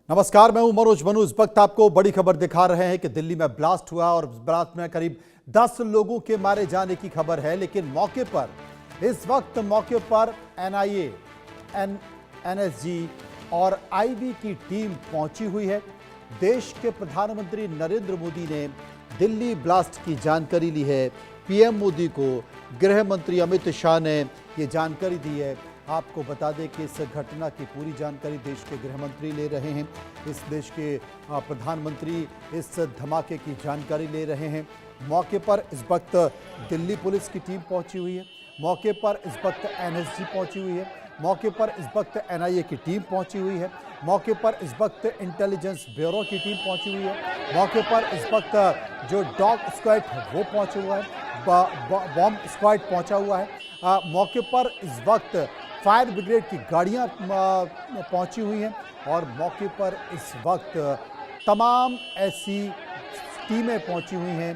नमस्कार, मैं हूं मनोज मनु। इस वक्त आपको बड़ी खबर दिखा रहे हैं कि दिल्ली में ब्लास्ट हुआ और ब्लास्ट में करीब 10 लोगों के मारे जाने की खबर है। लेकिन इस वक्त मौके पर एनआईए, एनएसजी और आईबी की टीम पहुंची हुई है। देश के प्रधानमंत्री नरेंद्र मोदी ने दिल्ली ब्लास्ट की जानकारी ली है। पीएम मोदी को गृह मंत्री अमित शाह ने ये जानकारी दी है। आपको बता दें कि इस घटना की पूरी जानकारी देश के गृह मंत्री ले रहे हैं। इस देश के प्रधानमंत्री इस धमाके की जानकारी ले रहे हैं। मौके पर इस वक्त दिल्ली पुलिस की टीम पहुंची हुई है। मौके पर इस वक्त एनएसजी पहुंची हुई है। मौके पर इस वक्त एनआईए की टीम पहुंची हुई है। मौके पर इस वक्त इंटेलिजेंस ब्यूरो की टीम पहुंची हुई है। मौके पर इस वक्त जो डॉग स्क्वाड वो पहुंचा हुआ है, बॉम्ब स्क्वाड पहुंचा हुआ है। मौके पर इस वक्त फायर ब्रिगेड की गाड़ियां पहुंची हुई हैं और मौके पर इस वक्त तमाम ऐसी टीमें पहुंची हुई हैं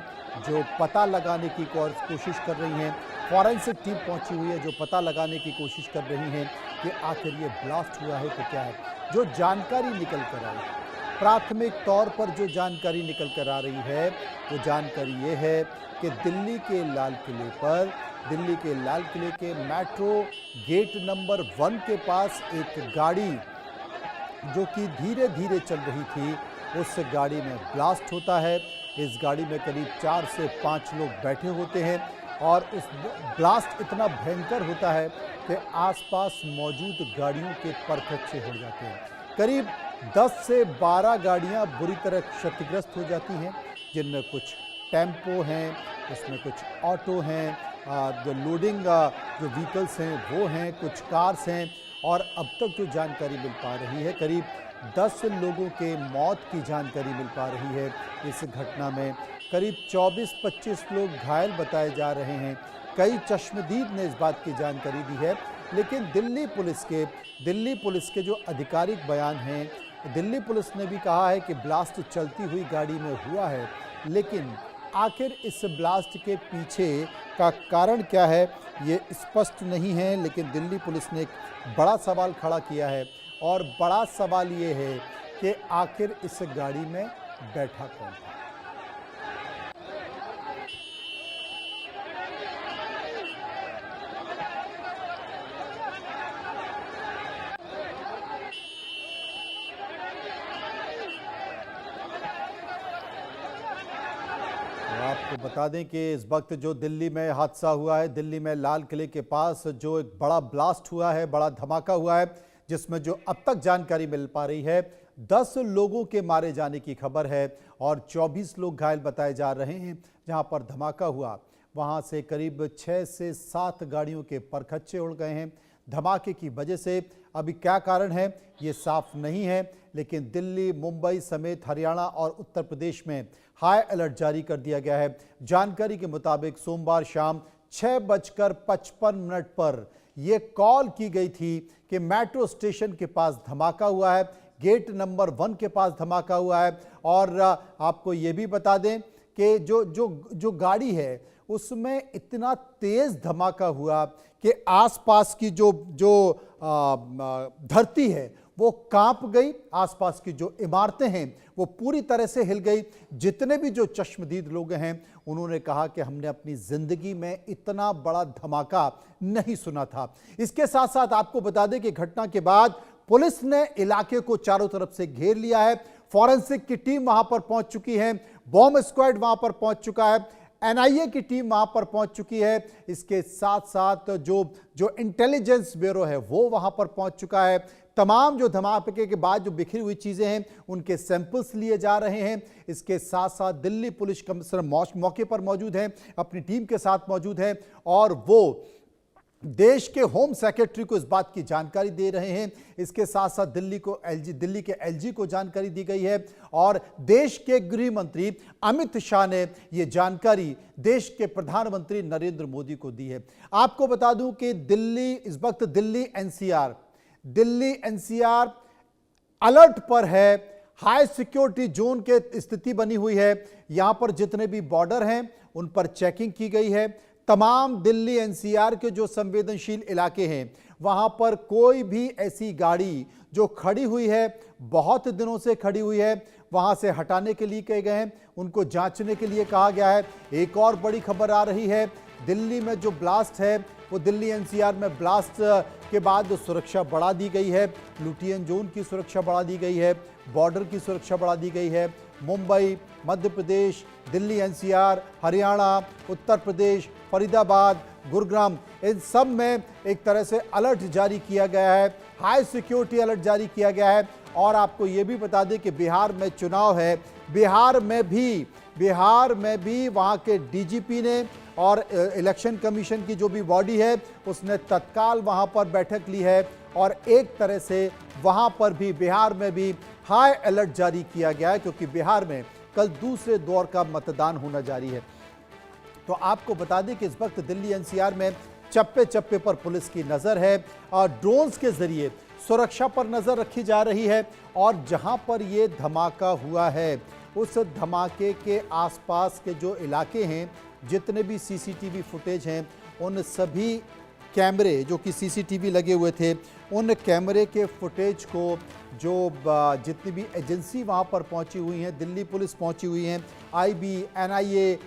जो पता लगाने की कोशिश कर रही हैं। फॉरेंसिक टीम पहुंची हुई है जो पता लगाने की कोशिश कर रही हैं कि आखिर ये ब्लास्ट हुआ है तो क्या है। जो जानकारी निकल कर आई है, प्राथमिक तौर पर जो जानकारी निकल कर आ रही है वो जानकारी ये है कि दिल्ली के लाल किले के मेट्रो गेट नंबर 1 के पास एक गाड़ी जो कि धीरे धीरे चल रही थी, उस गाड़ी में ब्लास्ट होता है। इस गाड़ी में करीब 4 से 5 लोग बैठे होते हैं और उस ब्लास्ट इतना भयंकर होता है कि आसपास मौजूद गाड़ियों के परखच्चे हो जाते हैं। करीब 10 से 12 गाड़ियां बुरी तरह क्षतिग्रस्त हो जाती हैं, जिनमें कुछ टेम्पो हैं, उसमें कुछ ऑटो हैं, जो लोडिंग जो व्हीकल्स हैं वो हैं, कुछ कार्स हैं। और अब तक जो जानकारी मिल पा रही है, करीब 10 लोगों के मौत की जानकारी मिल पा रही है। इस घटना में करीब 24-25 लोग घायल बताए जा रहे हैं। कई चश्मदीद ने इस बात की जानकारी दी है। लेकिन दिल्ली पुलिस के जो आधिकारिक बयान हैं, दिल्ली पुलिस ने भी कहा है कि ब्लास्ट चलती हुई गाड़ी में हुआ है। लेकिन आखिर इस ब्लास्ट के पीछे का कारण क्या है ये स्पष्ट नहीं है। लेकिन दिल्ली पुलिस ने एक बड़ा सवाल खड़ा किया है और बड़ा सवाल ये है कि आखिर इस गाड़ी में बैठा कौन था। आपको बता दें कि इस वक्त जो दिल्ली में हादसा हुआ है, दिल्ली में लाल किले के पास जो एक बड़ा ब्लास्ट हुआ है, बड़ा धमाका हुआ है, जिसमें जो अब तक जानकारी मिल पा रही है 10 लोगों के मारे जाने की खबर है और 24 लोग घायल बताए जा रहे हैं। जहां पर धमाका हुआ वहां से करीब 6 से 7 गाड़ियों के परखच्चे उड़ गए हैं। धमाके की वजह से अभी क्या कारण है ये साफ नहीं है। लेकिन दिल्ली, मुंबई समेत हरियाणा और उत्तर प्रदेश में हाई अलर्ट जारी कर दिया गया है। जानकारी के मुताबिक सोमवार शाम 6:55 पर यह कॉल की गई थी कि मेट्रो स्टेशन के पास धमाका हुआ है, गेट नंबर 1 के पास धमाका हुआ है। और आपको ये भी बता दें कि जो गाड़ी है उसमें इतना तेज धमाका हुआ कि आसपास की जो धरती है वो कांप गई। आसपास की जो इमारतें हैं वो पूरी तरह से हिल गई। जितने भी जो चश्मदीद लोग हैं उन्होंने कहा कि हमने अपनी जिंदगी में इतना बड़ा धमाका नहीं सुना था। इसके साथ साथ आपको बता दें कि घटना के बाद पुलिस ने इलाके को चारों तरफ से घेर लिया है। फॉरेंसिक की टीम वहां पर पहुंच चुकी है, बॉम्ब स्क्वाड वहां पर पहुंच चुका है, एनआईए की टीम वहां पर पहुंच चुकी है। इसके साथ साथ जो इंटेलिजेंस ब्यूरो है वो वहां पर पहुंच चुका है। तमाम जो धमाके के बाद जो बिखरी हुई चीजें हैं उनके सैंपल्स लिए जा रहे हैं। इसके साथ साथ दिल्ली पुलिस कमिश्नर मौके पर मौजूद हैं, अपनी टीम के साथ मौजूद हैं और वो देश के होम सेक्रेटरी को इस बात की जानकारी दे रहे हैं। इसके साथ साथ दिल्ली के एलजी को जानकारी दी गई है और देश के गृह मंत्री अमित शाह ने यह जानकारी देश के प्रधानमंत्री नरेंद्र मोदी को दी है। आपको बता दूं कि इस वक्त दिल्ली एनसीआर अलर्ट पर है। हाई सिक्योरिटी जोन के स्थिति बनी हुई है। यहां पर जितने भी बॉर्डर हैं उन पर चेकिंग की गई है। तमाम दिल्ली एनसीआर के जो संवेदनशील इलाके हैं वहां पर कोई भी ऐसी गाड़ी जो खड़ी हुई है, बहुत दिनों से खड़ी हुई है, वहां से हटाने के लिए कहे गए हैं, उनको जांचने के लिए कहा गया है। एक और बड़ी खबर आ रही है, दिल्ली में जो ब्लास्ट है वो दिल्ली एनसीआर में ब्लास्ट के बाद सुरक्षा बढ़ा दी गई है। लुटियन जोन की सुरक्षा बढ़ा दी गई है, बॉर्डर की सुरक्षा बढ़ा दी गई है। मुंबई, मध्य प्रदेश, दिल्ली एनसीआर, हरियाणा, उत्तर प्रदेश, फरीदाबाद, गुरुग्राम, इन सब में एक तरह से अलर्ट जारी किया गया है, हाई सिक्योरिटी अलर्ट जारी किया गया है। और आपको ये भी बता दें कि बिहार में चुनाव है, बिहार में भी वहाँ के डीजीपी ने और इलेक्शन कमीशन की जो भी बॉडी है उसने तत्काल वहाँ पर बैठक ली है और एक तरह से वहाँ पर भी बिहार में भी हाई अलर्ट जारी किया गया है, क्योंकि बिहार में कल दूसरे दौर का मतदान होना जारी है। तो आपको बता दें कि इस वक्त दिल्ली एनसीआर में चप्पे चप्पे पर पुलिस की नजर है और ड्रोन्स के जरिए सुरक्षा पर नजर रखी जा रही है। और जहां पर यह धमाका हुआ है उस धमाके के आसपास के जो इलाके हैं, जितने भी सीसीटीवी फुटेज हैं, उन सभी कैमरे जो कि सीसीटीवी लगे हुए थे, उन कैमरे के फुटेज को जो जितनी भी एजेंसी वहां पर पहुंची हुई हैं, दिल्ली पुलिस पहुंची हुई हैं, आईबी, एनआईए,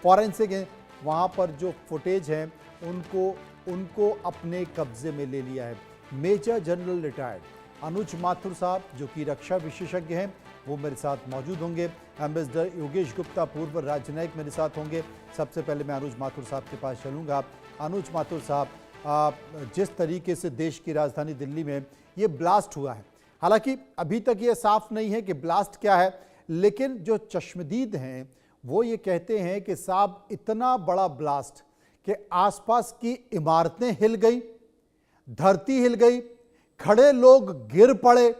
फॉरेंसिक हैं, वहां पर जो फुटेज हैं उनको अपने कब्जे में ले लिया है। मेजर जनरल रिटायर्ड अनुज माथुर साहब जो कि रक्षा विशेषज्ञ हैं, वो मेरे साथ मौजूद होंगे। एम्बेसडर योगेश गुप्ता, पूर्व राजनयिक, मेरे साथ होंगे। सबसे पहले मैं अनुज माथुर साहब के पास चलूँगा। अनुज माथुर साहब, जिस तरीके से देश की राजधानी दिल्ली में ये ब्लास्ट हुआ है, हालांकि अभी तक ये साफ नहीं है कि ब्लास्ट क्या है, लेकिन जो चश्मदीद हैं वो ये कहते हैं कि साहब इतना बड़ा ब्लास्ट कि आसपास की इमारतें हिल गई, धरती हिल गई, खड़े लोग गिर पड़े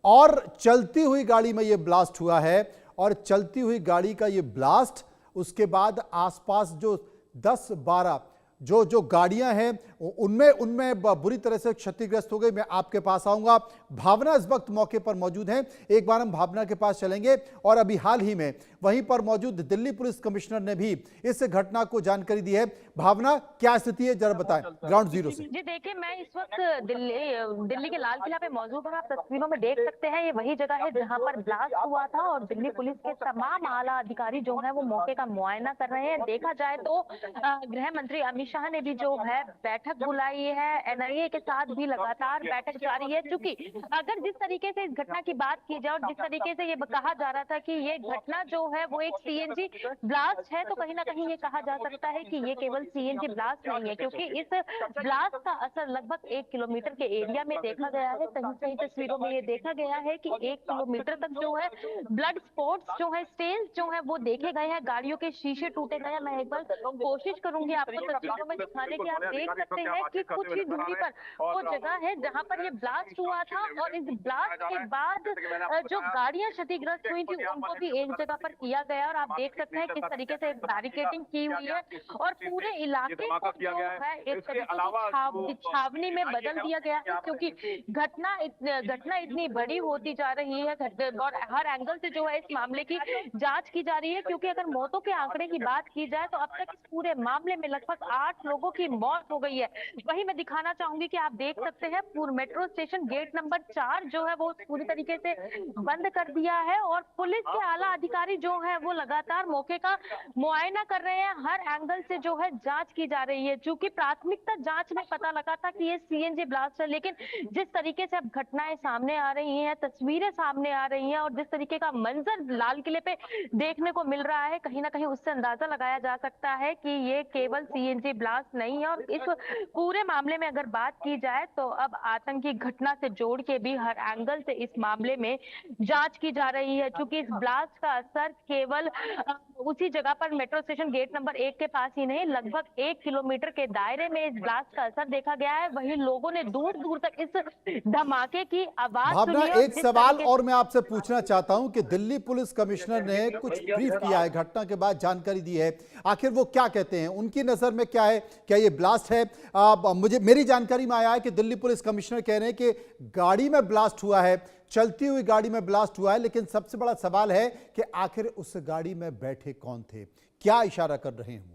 और चलती हुई गाड़ी में ये ब्लास्ट हुआ है। और चलती हुई गाड़ी का ये ब्लास्ट, उसके बाद आसपास जो 10-12 जो गाड़ियां हैं उनमें बुरी तरह से क्षतिग्रस्त हो गई। मैं आपके पास आऊंगा। भावना इस वक्त मौके पर मौजूद हैं, एक बार हम भावना के पास चलेंगे। और अभी हाल ही में वहीं पर मौजूद दिल्ली पुलिस कमिश्नर ने भी इस घटना को जानकारी दी है। भावना, क्या स्थिति है, जरा बताएं ग्राउंड जीरो से। जी देखिए, मैं इस वक्त दिल्ली के लाल किला पे मौजूद हूँ। आप तस्वीरों में देख सकते हैं, ये वही जगह है जहाँ पर ब्लास्ट हुआ था और दिल्ली पुलिस के तमाम आला अधिकारी जो है वो मौके का मुआयना कर रहे हैं। देखा जाए तो गृह मंत्री अमित शाह ने भी जो है बैठक बुलाई है, एनआईए के साथ भी लगातार बैठक जारी है। क्योंकि अगर जिस तरीके से इस घटना की बात की जाए और जिस तरीके से ये कहा जा रहा था कि ये घटना जो है वो एक सीएनजी ब्लास्ट है, तो कहीं ना कहीं ये कहा जा सकता है कि ये केवल सीएनजी ब्लास्ट नहीं है, क्योंकि इस ब्लास्ट का असर लगभग 1 किलोमीटर के एरिया में देखा गया है। कहीं कहीं तस्वीरों में ये देखा गया है कि 1 किलोमीटर तक जो है ब्लड स्पॉट्स जो है, स्टेन्स जो है वो देखे गए हैं, गाड़ियों के शीशे टूटे गए हैं। मैं एक बार कोशिश करूंगी आपको तस्वीरों में दिखाने की। आप देख सकते हैं कि कुछ ही दूरी पर वो जगह है जहां पर ये ब्लास्ट हुआ था और इस ब्लास्ट के बाद जो गाड़ियां क्षतिग्रस्त हुई थी उनको भी एक जगह पर किया गया। और आप देख सकते हैं किस तरीके से बैरिकेडिंग की हुई है और पूरे इलाके को जो है एक तरीके की छावनी में बदल दिया गया है, क्योंकि घटना इतनी बड़ी होती जा रही है और हर एंगल से जो है इस मामले की जांच की जा रही है। क्योंकि अगर मौतों के आंकड़े की बात की जाए तो अब तक इस पूरे मामले में लगभग 8 लोगों की मौत हो गई है। वही मैं दिखाना चाहूंगी कि आप देख सकते हैं पूर्ण मेट्रो स्टेशन गेट नंबर 4 जो है वो पूरी तरीके से बंद कर दिया है और पुलिस के आला अधिकारी जो है वो लगातार मौके का मुआयना कर रहे हैं। हर एंगल से जो है जांच की जा रही है। चूंकि प्राथमिकता जांच में पता लगा था कि ये सीएनजी ब्लास्ट है, लेकिन जिस तरीके से अब घटनाएं सामने आ रही हैं, तस्वीरें सामने आ रही हैं और जिस तरीके का मंजर लाल किले पे देखने को मिल रहा है, कहीं ना कहीं उससे अंदाजा लगाया जा सकता है कि ये केवल सीएनजी ब्लास्ट नहीं है। और इस पूरे मामले में अगर बात की जाए तो अब आतंकी घटना से जोड़ के भी हर एंगल से इस मामले में जांच की जा रही है। क्योंकि इस ब्लास्ट का असर केवल उसी जगह पर मेट्रो स्टेशन गेट नंबर 1 के पास ही नहीं, लगभग 1 किलोमीटर के दायरे में इस ब्लास्ट का असर देखा गया है। वहीं लोगों ने दूर दूर तक इस धमाके की आवाज भावना, सुनी। एक सवाल और मैं आपसे पूछना चाहता हूं कि दिल्ली पुलिस कमिश्नर ने कुछ ब्रीफ किया है, घटना के बाद जानकारी दी है, आखिर वो क्या कहते हैं, उनकी नजर में क्या है, क्या ये ब्लास्ट है? मेरी जानकारी में आया है कि दिल्ली पुलिस कमिश्नर कह रहे हैं कि गाड़ी में ब्लास्ट हुआ है, चलती हुई गाड़ी में ब्लास्ट हुआ है, लेकिन सबसे बड़ा सवाल है कि आखिर उस गाड़ी में बैठे कौन थे, क्या इशारा कर रहे हैं वो?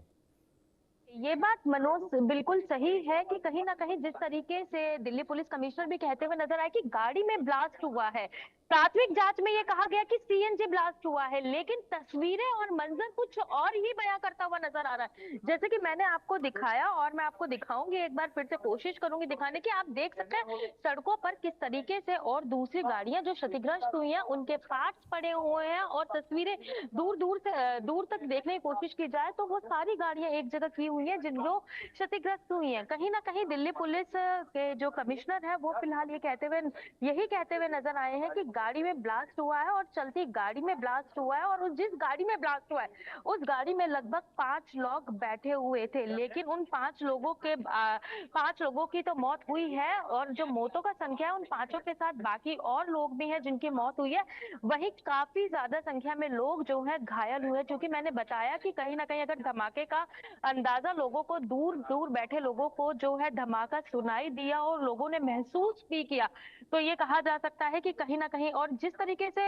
ये बात मनोज बिल्कुल सही है कि कहीं ना कहीं जिस तरीके से दिल्ली पुलिस कमिश्नर भी कहते हुए नजर आए कि गाड़ी में ब्लास्ट हुआ है। प्राथमिक जांच में ये कहा गया कि सीएनजी ब्लास्ट हुआ है, लेकिन तस्वीरें और मंजर कुछ और ही बयां करता हुआ नजर आ रहा है। जैसे कि मैंने आपको दिखाया और मैं आपको दिखाऊंगी, एक बार फिर से कोशिश करूंगी दिखाने की। आप देख सकते हैं सड़कों पर किस तरीके से और दूसरी गाड़ियां जो क्षतिग्रस्त हुई हैं उनके पार्ट्स पड़े हुए हैं, और तस्वीरें दूर दूर से दूर तक देखने की कोशिश की जाए तो वो सारी गाड़ियां एक जगह की हुई हैं जिन जो क्षतिग्रस्त हुई हैं। कहीं ना कहीं दिल्ली पुलिस के जो कमिश्नर है वो फिलहाल यही कहते हुए नजर आए हैं कि गाड़ी में ब्लास्ट हुआ है और चलती गाड़ी में ब्लास्ट हुआ है, और जिस गाड़ी में ब्लास्ट हुआ है उस गाड़ी में लगभग 5 लोग बैठे हुए थे, लेकिन उन 5 लोगों की तो मौत हुई है, और जो मौतों का संख्या है उन 5 के साथ बाकी और लोग भी हैं जिनकी मौत हुई है। वहीं काफी ज्यादा संख्या में लोग जो है घायल हुए, क्योंकि मैंने बताया कि कहीं ना कहीं अगर धमाके का अंदाजा लोगों को, दूर दूर बैठे लोगों को जो है धमाका सुनाई दिया और लोगों ने महसूस भी किया, तो ये कहा जा सकता है कि कहीं ना कहीं। और जिस तरीके से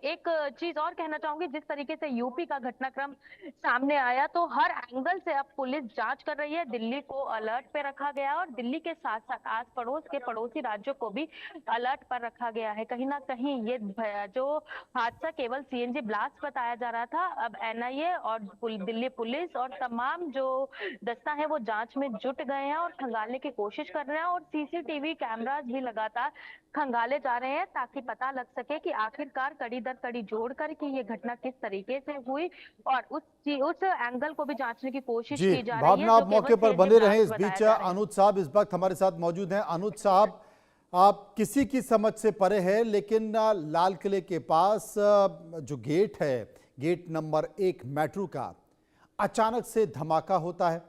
एक चीज और कहना चाहूंगी, जिस तरीके से यूपी का घटनाक्रम सामने आया, तो हर एंगल से अब पुलिस जांच कर रही है। दिल्ली को अलर्ट पे रखा गया और दिल्ली के साथ साथ आस पड़ोस के पड़ोसी राज्यों को भी अलर्ट पर रखा गया है। कहीं ना कहीं ये जो हादसा केवल सीएनजी ब्लास्ट बताया जा रहा था, अब एनआईए और दिल्ली पुलिस और तमाम जो दस्ता है वो जांच में जुट गए हैं और खंगालने की कोशिश कर रहे हैं, और सीसीटीवी कैमरास भी लगातार खंगाले जा रहे हैं ताकि पता लग सके कि आखिरकार कड़ी दर कड़ी जोड़कर कि ये घटना किस तरीके से हुई, और उस एंगल को भी जांचने की कोशिश जी की जा रही है भावना, जो आप केवल मौके पर सीएनजी बने रहे। ब्लास्ट इस बताया बीच जा रहा है। अनुज साहब इस वक्त हमारे साथ मौजूद हैं। अनुज साहब, आप किसी की समझ से परे है, लेकिन लाल किले के पास जो गेट है, गेट नंबर 1 मेट्रो का, अचानक से धमाका होता है।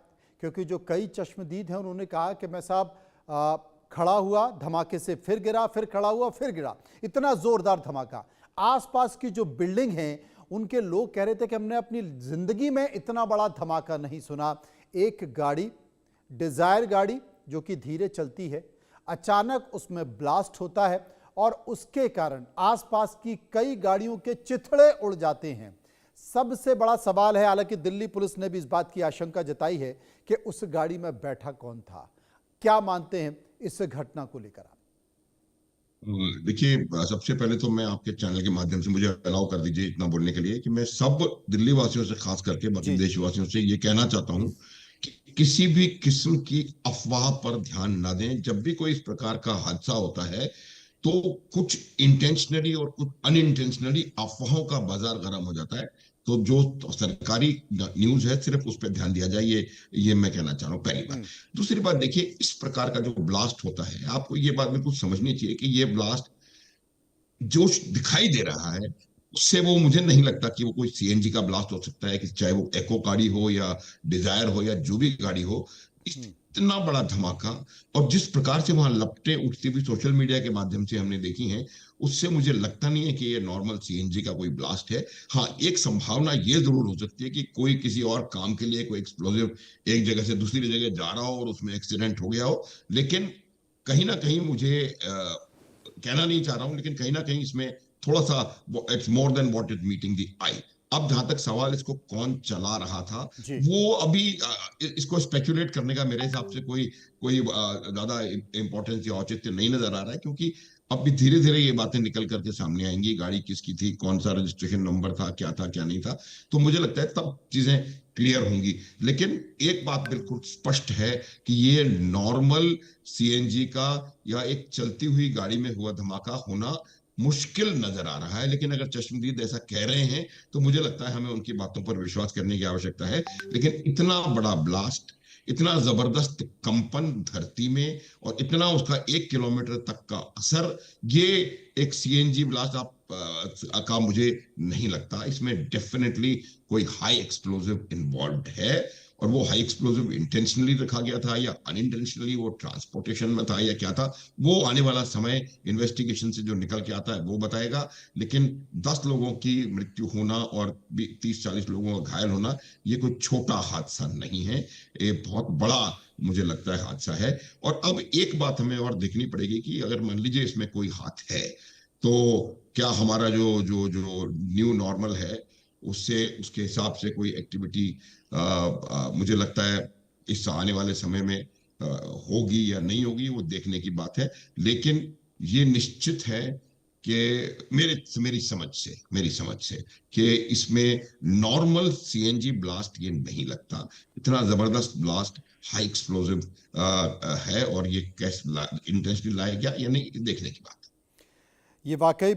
क्योंकि जो कई चश्मदीद हैं उन्होंने कहा कि मैं साहब खड़ा हुआ, धमाके से फिर गिरा, फिर खड़ा हुआ, फिर गिरा, इतना जोरदार धमाका। आसपास की जो बिल्डिंग हैं उनके लोग कह रहे थे कि हमने अपनी जिंदगी में इतना बड़ा धमाका नहीं सुना। एक गाड़ी, डिजायर गाड़ी जो कि धीरे चलती है, अचानक उसमें ब्लास्ट होता है और उसके कारण आसपास की कई गाड़ियों के चिथड़े उड़ जाते हैं। सबसे बड़ा सवाल है, हालांकि दिल्ली पुलिस ने भी इस बात की आशंका जताई है कि उस गाड़ी में बैठा कौन था। क्या मानते हैं इस घटना को लेकर आप? देखिए, सबसे पहले तो मैं आपके चैनल के माध्यम से, मुझे अलाउ कर दीजिए इतना बोलने के लिए, कि मैं सब दिल्ली वासियों से, खास करके बाकी जी। देशवासियों से ये कहना चाहता हूं कि किसी भी किस्म की अफवाह पर ध्यान ना दें। जब भी कोई इस प्रकार का हादसा होता है तो कुछ इंटेंशनली और कुछ अनइंटेंशनली अफवाहों का बाजार गर्म हो जाता है। तो जो सरकारी न्यूज है सिर्फ उस पर ध्यान दिया जाए, ये मैं कहना चाह रहा हूँ, पहली बात। दूसरी बात, देखिए, इस प्रकार का जो ब्लास्ट होता है, आपको ये बात बिल्कुल समझनी चाहिए कि ये ब्लास्ट जो दिखाई दे रहा है उससे वो मुझे नहीं लगता कि वो कोई सीएनजी का ब्लास्ट हो सकता है, कि चाहे वो एको गाड़ी हो या डिजायर हो या जो भी गाड़ी हो। इतना बड़ा धमाका और जिस प्रकार से वहां लपटें उठती हुई सोशल मीडिया के माध्यम से हमने देखी हैं, उससे मुझे लगता नहीं है कि ये नॉर्मल सीएनजी का कोई ब्लास्ट है। हाँ, एक संभावना ये जरूर हो सकती है कि कोई किसी और काम के लिए कोई एक्सप्लोजिव एक जगह से दूसरी जगह जा रहा हो और उसमें एक्सीडेंट हो गया हो। लेकिन कहीं ना कहीं मुझे कहना नहीं चाह रहा हूं, लेकिन कहीं ना कहीं इसमें थोड़ा सा it's more than what is meeting the eye. अब जहां तक सवाल इसको कौन चला रहा था, वो अभी इसको स्पेकुलेट करने का मेरे हिसाब से कोई कोई ज्यादा इंपॉर्टेंस या औचित्य नहीं नजर आ रहा है, क्योंकि अब भी धीरे धीरे ये बातें निकल करके सामने आएंगी। गाड़ी किसकी थी, कौन सा रजिस्ट्रेशन नंबर था, क्या नहीं था, तो मुझे लगता है तब चीजें क्लियर होंगी। लेकिन एक बात बिल्कुल स्पष्ट है कि ये नॉर्मल सीएनजी का या एक चलती हुई गाड़ी में हुआ धमाका होना मुश्किल नजर आ रहा है। लेकिन अगर चश्मदीद ऐसा कह रहे हैं तो मुझे लगता है हमें उनकी बातों पर विश्वास करने की आवश्यकता है। लेकिन इतना बड़ा ब्लास्ट, इतना जबरदस्त कंपन धरती में और इतना उसका 1 किलोमीटर तक का असर, ये एक सीएनजी ब्लास्ट का मुझे नहीं लगता। इसमें डेफिनेटली कोई हाई एक्सप्लोजिव इन्वॉल्व है, और वो हाई एक्सप्लोजिव इंटेंशनली रखा गया था या अनइंटेंशनली वो ट्रांसपोर्टेशन में था या क्या था, वो आने वाला समय इन्वेस्टिगेशन से जो निकल के आता है वो बताएगा। लेकिन 10 लोगों की मृत्यु होना और 30-40 लोगों का घायल होना, ये कोई छोटा हादसा नहीं है, ये बहुत बड़ा मुझे लगता है हादसा है। और अब एक बात हमें और देखनी पड़ेगी कि अगर मान लीजिए इसमें कोई हाथ है, तो क्या हमारा जो जो जो न्यू नॉर्मल है उससे, उसके हिसाब से कोई एक्टिविटी मुझे लगता है इस आने वाले समय में होगी या नहीं होगी वो देखने की बात है। लेकिन ये निश्चित है कि मेरी समझ से कि इसमें नॉर्मल सीएनजी ब्लास्ट ये नहीं लगता। इतना जबरदस्त ब्लास्ट, हाई एक्सप्लोसिव है, और ये कैसे इंटेंशनली लाया गया या नहीं देखने की बात। ये वाकई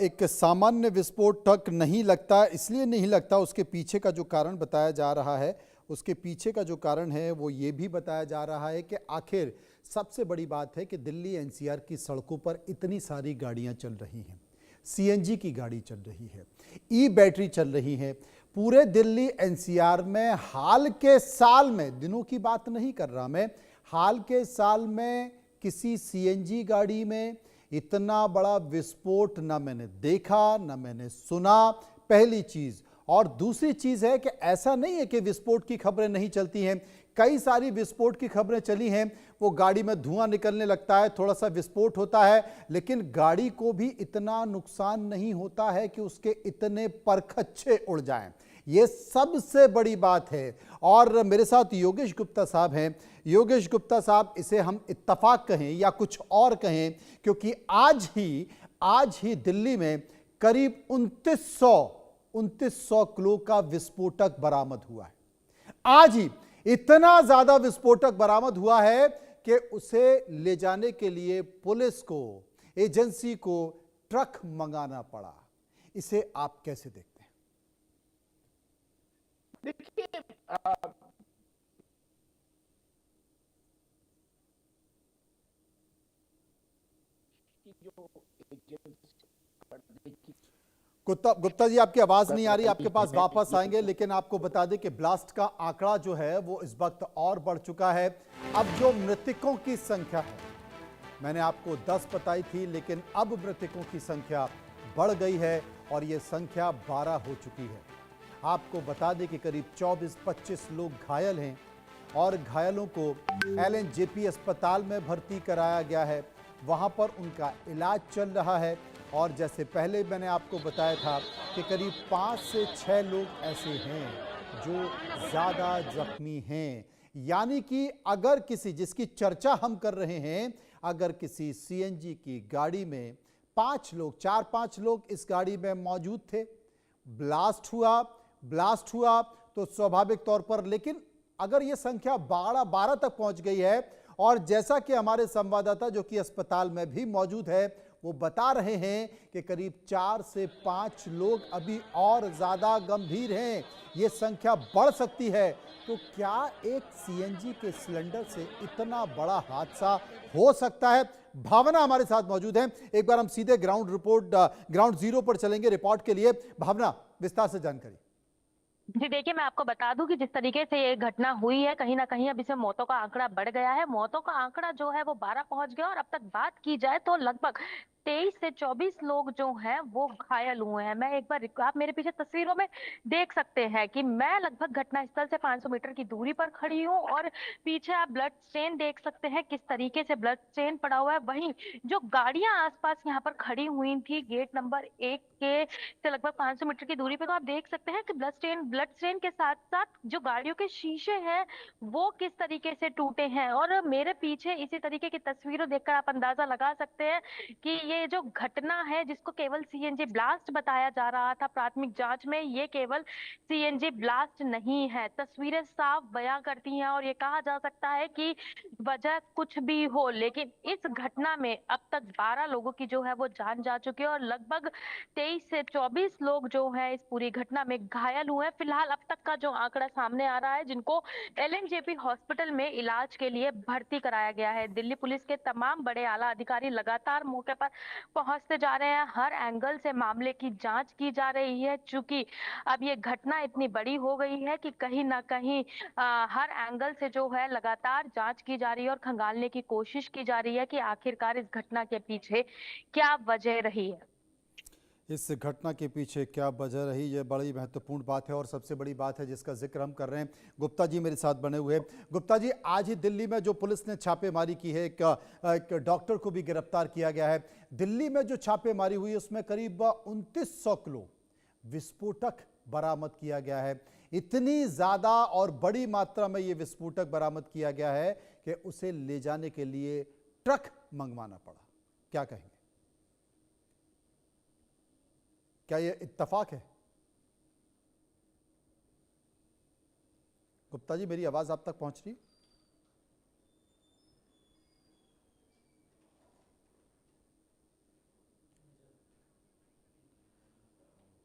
एक सामान्य विस्फोटक नहीं लगता। इसलिए नहीं लगता, उसके पीछे का जो कारण बताया जा रहा है, उसके पीछे का जो कारण है वो ये भी बताया जा रहा है कि आखिर सबसे बड़ी बात है कि दिल्ली एनसीआर की सड़कों पर इतनी सारी गाड़ियां चल रही हैं, सीएनजी की गाड़ी चल रही है, ई बैटरी चल रही है। पूरे दिल्ली एनसीआर में हाल के साल में, दिनों की बात नहीं कर रहा मैं, हाल के साल में किसी सीएनजी गाड़ी में इतना बड़ा विस्फोट ना मैंने देखा ना मैंने सुना, पहली चीज। और दूसरी चीज है कि ऐसा नहीं है कि विस्फोट की खबरें नहीं चलती हैं, कई सारी विस्फोट की खबरें चली हैं। वो गाड़ी में धुआं निकलने लगता है, थोड़ा सा विस्फोट होता है, लेकिन गाड़ी को भी इतना नुकसान नहीं होता है कि उसके इतने परखच्चे उड़ जाएं। ये सबसे बड़ी बात है। और मेरे साथ योगेश गुप्ता साहब हैं। योगेश गुप्ता साहब, इसे हम इत्तफाक कहें या कुछ और कहें, क्योंकि आज ही दिल्ली में करीब 2900 किलो का विस्फोटक बरामद हुआ है। आज ही इतना ज्यादा विस्फोटक बरामद हुआ है कि उसे ले जाने के लिए पुलिस को, एजेंसी को ट्रक मंगाना पड़ा। इसे आप कैसे देखते हैं? देखिए, गुप्ता जी, आपकी आवाज नहीं आ रही, आपके पास वापस आएंगे, लेकिन आपको बता दें कि ब्लास्ट का आंकड़ा जो है वो इस वक्त और बढ़ चुका है। अब जो मृतकों की संख्या है, मैंने आपको 10 बताई थी, लेकिन अब मृतकों की संख्या बढ़ गई है और ये संख्या 12 हो चुकी है। आपको बता दें कि करीब 24-25 लोग घायल हैं और घायलों को एलएनजेपी अस्पताल में भर्ती कराया गया है। वहां पर उनका इलाज चल रहा है। और जैसे पहले मैंने आपको बताया था कि करीब 5 से 6 लोग ऐसे हैं जो ज़्यादा जख्मी हैं। यानी कि अगर किसी, जिसकी चर्चा हम कर रहे हैं, अगर किसी सीएनजी की गाड़ी में 5 लोग, 4-5 लोग इस गाड़ी में मौजूद थे, ब्लास्ट हुआ तो स्वाभाविक तौर पर, लेकिन अगर ये संख्या 12 तक पहुंच गई है, और जैसा कि हमारे संवाददाता जो कि अस्पताल में भी मौजूद है वो बता रहे हैं कि करीब 4 से 5 लोग अभी और ज्यादा गंभीर हैं, ये संख्या बढ़ सकती है। तो क्या एक सीएनजी के सिलेंडर से इतना बड़ा हादसा हो सकता है? भावना हमारे साथ मौजूद है। एक बार हम सीधे ग्राउंड जीरो पर चलेंगे रिपोर्ट के लिए। भावना, विस्तार से जानकारी। जी देखिए, मैं आपको बता दूं कि जिस तरीके से ये घटना हुई है, कहीं ना कहीं अब इसमें मौतों का आंकड़ा बढ़ गया है। मौतों का आंकड़ा जो है वो 12 पहुंच गया और अब तक बात की जाए तो लगभग 23 से 24 लोग जो हैं वो घायल हुए हैं। मैं एक बार, आप मेरे पीछे तस्वीरों में देख सकते हैं कि मैं लगभग घटनास्थल से 500 मीटर की दूरी पर खड़ी हूँ और पीछे आप ब्लड स्टेन देख सकते हैं, किस तरीके से ब्लड स्टेन पड़ा हुआ है। वहीं जो गाड़ियां आसपास यहाँ पर खड़ी हुई थी गेट नंबर 1 के से लगभग 500 मीटर की दूरी पे, तो आप देख सकते हैं कि ब्लड स्टेन के साथ साथ जो गाड़ियों के शीशे हैं वो किस तरीके से टूटे हैं। और मेरे पीछे इसी तरीके की तस्वीरें देखकर आप अंदाजा लगा सकते हैं कि ये जो घटना है, जिसको केवल सीएनजी ब्लास्ट बताया जा रहा था प्राथमिक जांच में, ये केवल सीएनजी ब्लास्ट नहीं है। तस्वीरें साफ बयां करती हैं और ये कहा जा सकता है कि वजह कुछ भी हो, लेकिन इस घटना में अब तक 12 लोगों की जो है वो जान जा चुकी है और लगभग 23 से 24 लोग जो है इस पूरी घटना में घायल हुए हैं। फिलहाल अब तक का जो आंकड़ा सामने आ रहा है, जिनको एलएनजेपी हॉस्पिटल में इलाज के लिए भर्ती कराया गया है। दिल्ली पुलिस के तमाम बड़े आला अधिकारी लगातार मौके पर पहुंचते जा रहे हैं, हर एंगल से मामले की जांच की जा रही है। चूंकि अब ये घटना इतनी बड़ी हो गई है कि कहीं ना कहीं हर एंगल से जो है लगातार जांच की जा रही है और खंगालने की कोशिश की जा रही है कि आखिरकार इस घटना के पीछे क्या वजह रही है। इस घटना के पीछे क्या वजह रही, ये बड़ी महत्वपूर्ण बात है और सबसे बड़ी बात है जिसका जिक्र हम कर रहे हैं। गुप्ता जी मेरे साथ बने हुए हैं। गुप्ता जी, आज ही दिल्ली में जो पुलिस ने छापेमारी की है, एक डॉक्टर को भी गिरफ्तार किया गया है। दिल्ली में जो छापेमारी हुई उसमें करीब 2900 किलो विस्फोटक बरामद किया गया है। इतनी ज्यादा और बड़ी मात्रा में ये विस्फोटक बरामद किया गया है कि उसे ले जाने के लिए ट्रक मंगवाना पड़ा। क्या कहेंगे, क्या ये इत्तेफाक है? गुप्ता जी, मेरी आवाज आप तक पहुंच रही?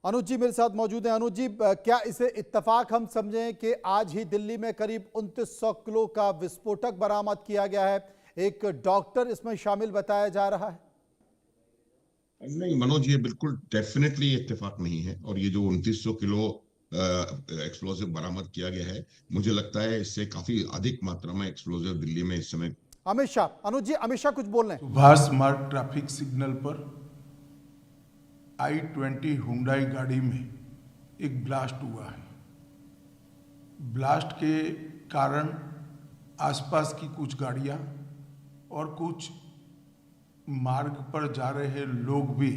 अनुज जी मेरे साथ मौजूद हैं। अनुज जी, क्या इसे इत्तेफाक हम समझें कि आज ही दिल्ली में करीब 2900 किलो का विस्फोटक बरामद किया गया है? एक डॉक्टर इसमें शामिल बताया जा रहा है। नहीं मनोज, ये बिल्कुल डेफिनेटली इत्तेफाक नहीं है। और ये जो 2900 किलो एक्सप्लोसिव बरामद किया गया है, मुझे लगता है इससे काफी अधिक मात्रा में एक्सप्लोसिव दिल्ली में इस समय। अमित शाह, अनुज जी अमित शाह कुछ बोल रहे हैं। सुभाष मार्ग ट्रैफिक सिग्नल पर I-20 हुंडई गाड़ी में एक ब्लास्ट हुआ है। ब्लास्ट के कारण आसपास की कुछ गाड़ियां और कुछ मार्ग पर जा रहे लोग भी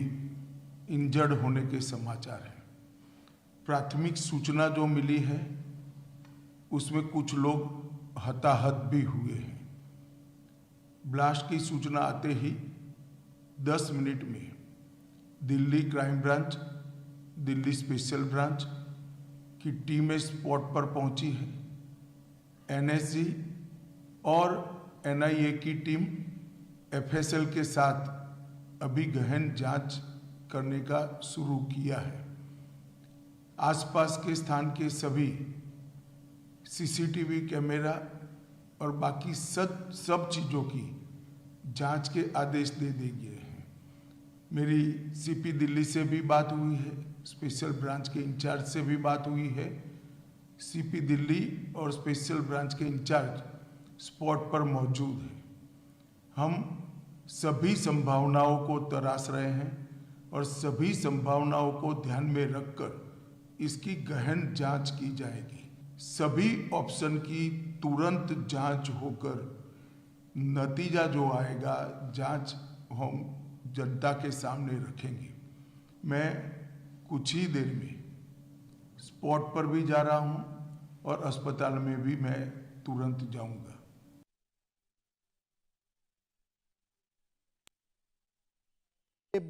इंजर्ड होने के समाचार हैं। प्राथमिक सूचना जो मिली है उसमें कुछ लोग हताहत भी हुए हैं। ब्लास्ट की सूचना आते ही 10 मिनट में Delhi crime branch, Delhi special branch की टीमें स्पॉट पर पहुंची है। NSG और NIA की टीम FSL के साथ अभी गहन जांच करने का शुरू किया है। आसपास के स्थान के सभी CCTV कैमरा और बाकी सब चीज़ों की जांच के आदेश दे दिए गए हैं। मेरी CP दिल्ली से भी बात हुई है, स्पेशल ब्रांच के इंचार्ज से भी बात हुई है। CP दिल्ली और स्पेशल ब्रांच के इंचार्ज स्पॉट पर मौजूद हैं। हम सभी संभावनाओं को तराश रहे हैं और सभी संभावनाओं को ध्यान में रखकर इसकी गहन जांच की जाएगी। सभी ऑप्शन की तुरंत जांच होकर नतीजा जो आएगा, जांच हम जनता के सामने रखेंगे। मैं कुछ ही देर में स्पॉट पर भी जा रहा हूं और अस्पताल में भी मैं तुरंत जाऊंगा।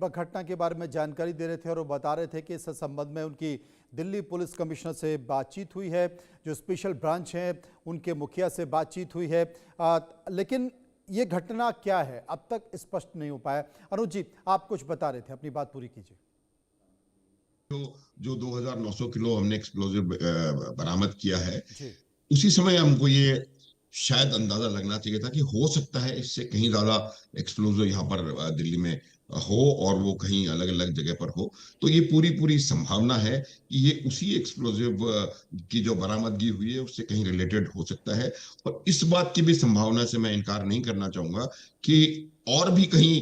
घटना के बारे में जानकारी दे रहे थे और वो बता रहे थे कि इस संबंध में उनकी दिल्ली पुलिस कमिश्नर से बातचीत हुई है, जो स्पेशल ब्रांच है उनके मुखिया से बातचीत हुई है। लेकिन ये घटना क्या है अब तक स्पष्ट नहीं हो पाया। अनुज जी, आप कुछ बता रहे थे, अपनी बात पूरी कीजिए। जो 2900 किलो हमने एक्सप्लोजिव बरामद किया है, उसी समय हमको ये शायद अंदाजा लगना चाहिए था कि हो सकता है इससे कहीं ज्यादा एक्सप्लोजिव यहाँ पर दिल्ली में हो और वो कहीं अलग अलग जगह पर हो। तो ये पूरी संभावना है कि ये उसी एक्सप्लोजिव की जो बरामदगी हुई है उससे कहीं रिलेटेड हो सकता है। और इस बात की भी संभावना से मैं इनकार नहीं करना चाहूंगा कि और भी कहीं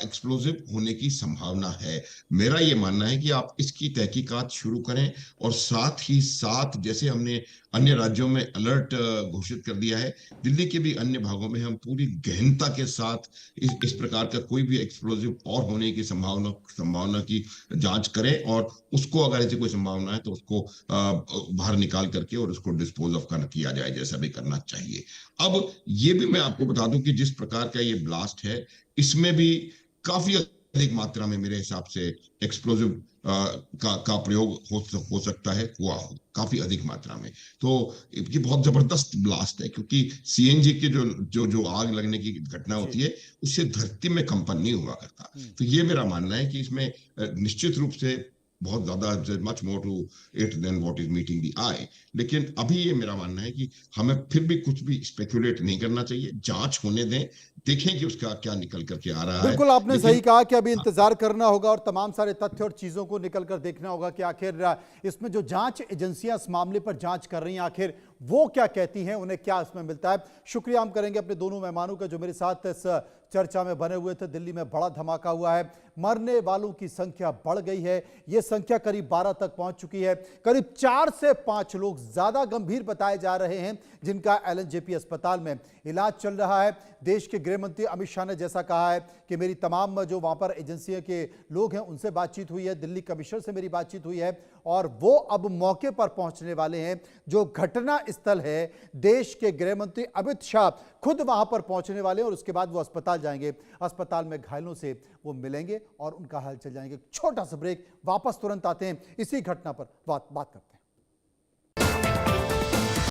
एक्सप्लोजिव होने की संभावना है। मेरा ये मानना है कि आप इसकी तहकीकात शुरू करें और साथ ही साथ जैसे हमने अन्य राज्यों में अलर्ट घोषित कर दिया है, दिल्ली के भी अन्य भागों में हम पूरी गहनता के साथ इस प्रकार का कोई भी एक्सप्लोजिव और होने की संभावना की जांच करें और उसको अगर ऐसी कोई संभावना है तो उसको बाहर निकाल करके और उसको डिस्पोज ऑफ किया जाए, जैसा भी करना चाहिए। अब ये भी मैं आपको बता दूं कि जिस प्रकार का ये ब्लास्ट है, इसमें भी काफी अधिक मात्रा में मेरे हिसाब से एक्सप्लोजिव का प्रयोग हो सकता है, हुआ हो काफी अधिक मात्रा में। तो ये बहुत जबरदस्त ब्लास्ट है, क्योंकि CNG के जो आग लगने की घटना होती है उससे धरती में कंपन नहीं हुआ करता। तो ये मेरा मानना है कि इसमें निश्चित रूप से बहुत ज्यादा much more to it than what is meeting the eye. लेकिन अभी ये मेरा मानना है कि हमें फिर भी कुछ भी स्पेकुलेट नहीं करना चाहिए, जांच होने दें, देखें कि उसका क्या निकल करके आ रहा है। बिल्कुल आपने सही कहा कि अभी इंतजार करना होगा और तमाम सारे तथ्य और चीजों को निकल कर देखना होगा कि आखिर इसमें जो जांच एजेंसियां इस मामले पर जांच कर रही हैं, आखिर वो क्या कहती हैं, उन्हें क्या इसमें मिलता है। शुक्रिया हम करेंगे अपने दोनों मेहमानों का जो मेरे साथ इस चर्चा में बने हुए थे। दिल्ली में बड़ा धमाका हुआ है, मरने वालों की संख्या बढ़ गई है, यह संख्या करीब 12 तक पहुंच चुकी है। करीब 4 से 5 लोग ज्यादा गंभीर बताए जा रहे हैं जिनका एलएनजेपी अस्पताल में इलाज चल रहा है। देश के गृह मंत्री अमित शाह ने जैसा कहा है कि मेरी तमाम जो वहां पर एजेंसियों के लोग हैं उनसे बातचीत हुई है, दिल्ली कमिश्नर से मेरी बातचीत हुई है और वो अब मौके पर पहुंचने वाले हैं। जो घटना स्थल है, देश के गृह मंत्री अमित शाह खुद वहां पर पहुंचने वाले हैं और उसके बाद वो अस्पताल जाएंगे। अस्पताल में घायलों से वो मिलेंगे और उनका हाल चल जाएंगे। छोटा सा ब्रेक, वापस तुरंत आते हैं, इसी घटना पर बात करते हैं।